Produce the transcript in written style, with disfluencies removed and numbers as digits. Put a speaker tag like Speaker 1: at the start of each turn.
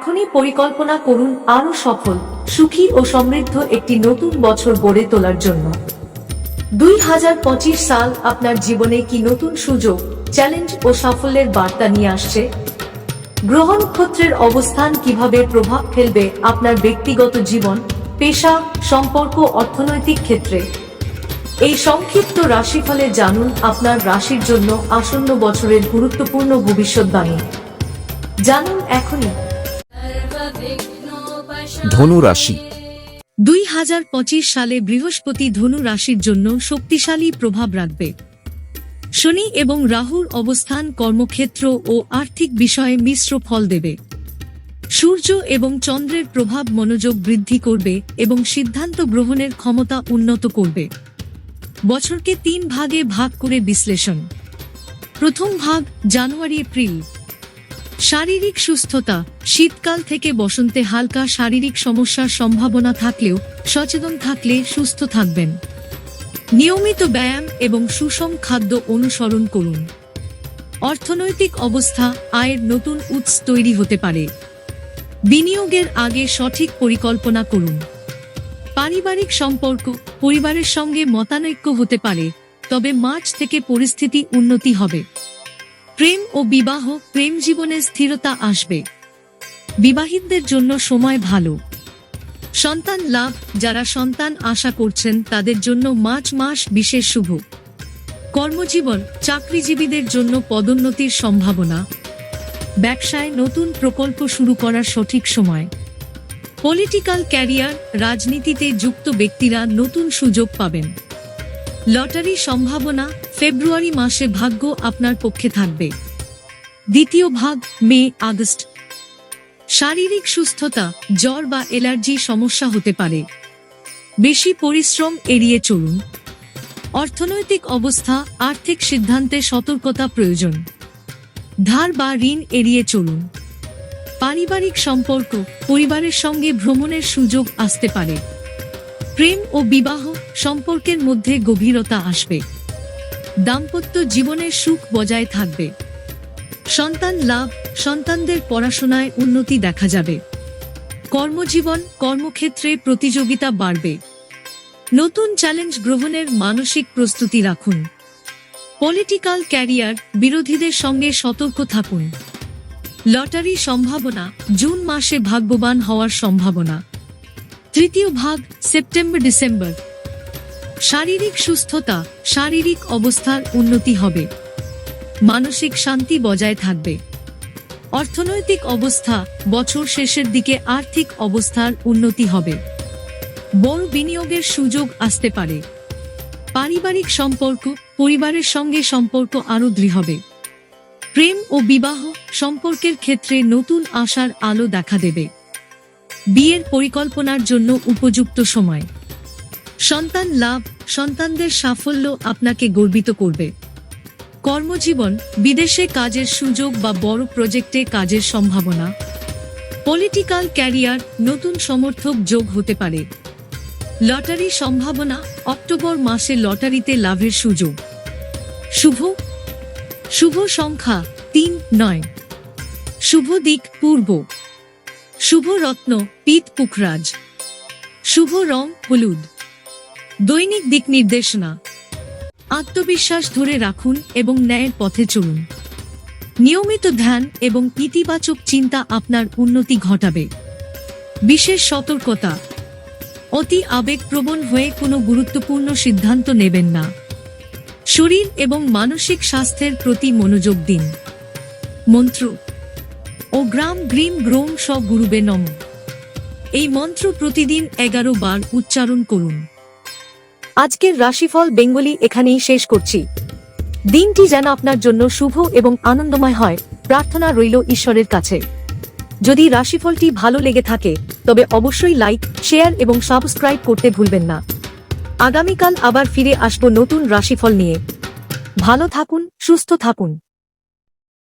Speaker 1: এখনই পরিকল্পনা করুন আরও সফল, সুখী ও সমৃদ্ধ একটি নতুন বছর গড়ে তোলার জন্য। 2025 সাল আপনার জীবনে কি নতুন সুযোগ, চ্যালেঞ্জ ও সাফল্যের বার্তা নিয়ে আসছে? গ্রহ নক্ষত্রের অবস্থান কিভাবে প্রভাব ফেলবে আপনার ব্যক্তিগত জীবন, পেশা, সম্পর্ক, অর্থনৈতিক ক্ষেত্রে? এই সংক্ষিপ্ত রাশিফলে জানুন আপনার রাশির জন্য আসন্ন বছরের গুরুত্বপূর্ণ ভবিষ্যৎবাণী। জানুন এখনই।
Speaker 2: ধনু রাশি।
Speaker 3: 2025 সালে বৃহস্পতি ধনু রাশির জন্য শক্তিশালী প্রভাব রাখবে। শনি এবং রাহুর অবস্থান কর্মক্ষেত্র ও আর্থিক বিষয়ে মিশ্র ফল দেবে। সূর্য এবং চন্দ্রের প্রভাব মনোযোগ বৃদ্ধি করবে এবং সিদ্ধান্ত গ্রহণের ক্ষমতা উন্নত করবে। বছরকে 3 ভাগে ভাগ করে বিশ্লেষণ। প্রথম ভাগ জানুয়ারি-এপ্রিল। শারীরিক সুস্থতা। শীতকাল থেকে বসন্তে হালকা শারীরিক সমস্যার সম্ভাবনা থাকলেও সচেতন থাকলে সুস্থ থাকবেন। নিয়মিত ব্যায়াম এবং সুষম খাদ্য অনুসরণ করুন। অর্থনৈতিক অবস্থা। আয়ের নতুন উৎস তৈরি হতে পারে। বিনিয়োগের আগে সঠিক পরিকল্পনা করুন। পারিবারিক সম্পর্ক। পরিবারের সঙ্গে মতানৈক্য হতে পারে, তবে মার্চ থেকে পরিস্থিতি উন্নতি হবে। প্রেম ও বিবাহ। প্রেম জীবনে স্থিরতা আসবে। বিবাহিতদের জন্য সময় ভালো। সন্তান লাভ। যারা সন্তান আশা করছেন তাদের জন্য মার্চ মাস বিশেষ শুভ। কর্মজীবন। চাকরিজীবীদের জন্য পদোন্নতির সম্ভাবনা। ব্যবসায় নতুন প্রকল্প শুরু করার সঠিক সময়। Political career. রাজনীতিতে যুক্ত ব্যক্তিরা নতুন সুযোগ পাবেন। লটারি সম্ভাবনা। ফেব্রুয়ারি মাসে ভাগ্য আপনার পক্ষে থাকবে। দ্বিতীয় ভাগ মে-আগস্ট। শারীরিক সুস্থতা। জ্বর বা অ্যালার্জি সমস্যা হতে পারে। বেশি পরিশ্রম এড়িয়ে চলুন। অর্থনৈতিক অবস্থা। আর্থিক সিদ্ধান্তে সতর্কতা প্রয়োজন। ধার বা ঋণ এড়িয়ে চলুন। পারিবারিক সম্পর্ক। পরিবারের সঙ্গে ভ্রমণের সুযোগ আসতে পারে। প্রেম ও বিবাহ। সম্পর্কের মধ্যে গভীরতা আসবে। দাম্পত্য জীবনের সুখ বজায় থাকবে। সন্তান লাভ। সন্তানদের পড়াশোনায় উন্নতি দেখা যাবে। কর্মজীবন। কর্মক্ষেত্রে প্রতিযোগিতা বাড়বে। নতুন চ্যালেঞ্জ গ্রহণের মানসিক প্রস্তুতি রাখুন। Political career. বিরোধীদের সঙ্গে সতর্ক থাকুন। লটারি সম্ভাবনা। জুন মাসে ভাগ্যবান হওয়ার সম্ভাবনা। তৃতীয় ভাগ সেপ্টেম্বর-ডিসেম্বর। শারীরিক সুস্থতা। শারীরিক অবস্থার উন্নতি হবে। মানসিক শান্তি বজায় থাকবে। অর্থনৈতিক অবস্থা। বছর শেষের দিকে আর্থিক অবস্থার উন্নতি হবে। বড় বিনিয়োগের সুযোগ আসতে পারে। পারিবারিক সম্পর্ক। পরিবারের সঙ্গে সম্পর্ক আরও দৃঢ় হবে। প্রেম ও বিবাহ। সম্পর্কের ক্ষেত্রে নতুন আশার আলো দেখা দেবে। বিয়ের পরিকল্পনার জন্য উপযুক্ত সময়। সন্তান লাভ। সন্তানদের সাফল্য আপনাকে গর্বিত করবে। কর্মজীবন। বিদেশে কাজের সুযোগ বা বড় প্রজেক্টে কাজের সম্ভাবনা। Political career. নতুন সমর্থক যোগ হতে পারে। লটারি সম্ভাবনা। অক্টোবর মাসে লটারিতে লাভের সুযোগ। শুভ সংখ্যা 3-9। শুভ দিক পূর্ব। শুভ রত্ন পীত পুখরাজ। শুভ রং হলুদ। দৈনিক দিক নির্দেশনা। আত্মবিশ্বাস ধরে রাখুন এবং ন্যায়ের পথে চলুন। নিয়মিত ধ্যান এবং ইতিবাচক চিন্তা আপনার উন্নতি ঘটাবে। বিশেষ সতর্কতা। অতি আবেগপ্রবণ হয়ে কোনো গুরুত্বপূর্ণ সিদ্ধান্ত নেবেন না। শরীর এবং মানসিক স্বাস্থ্যের প্রতি মনোযোগ দিন। মন্ত্র। ও গ্রাম গ্রীম গ্রোম স গুরুবে নম। এই মন্ত্র প্রতিদিন 11 বার উচ্চারণ করুন।
Speaker 1: আজকের রাশিফল বেঙ্গলি এখানেই শেষ করছি। দিনটি যেন আপনার জন্য শুভ এবং আনন্দময় হয়, প্রার্থনা রইল ঈশ্বরের কাছে। যদি রাশিফলটি ভালো লেগে থাকে তবে অবশ্যই লাইক, শেয়ার এবং সাবস্ক্রাইব করতে ভুলবেন না। আগামীকাল আবার ফিরে আসব নতুন রাশিফল নিয়ে। ভালো থাকুন, সুস্থ থাকুন।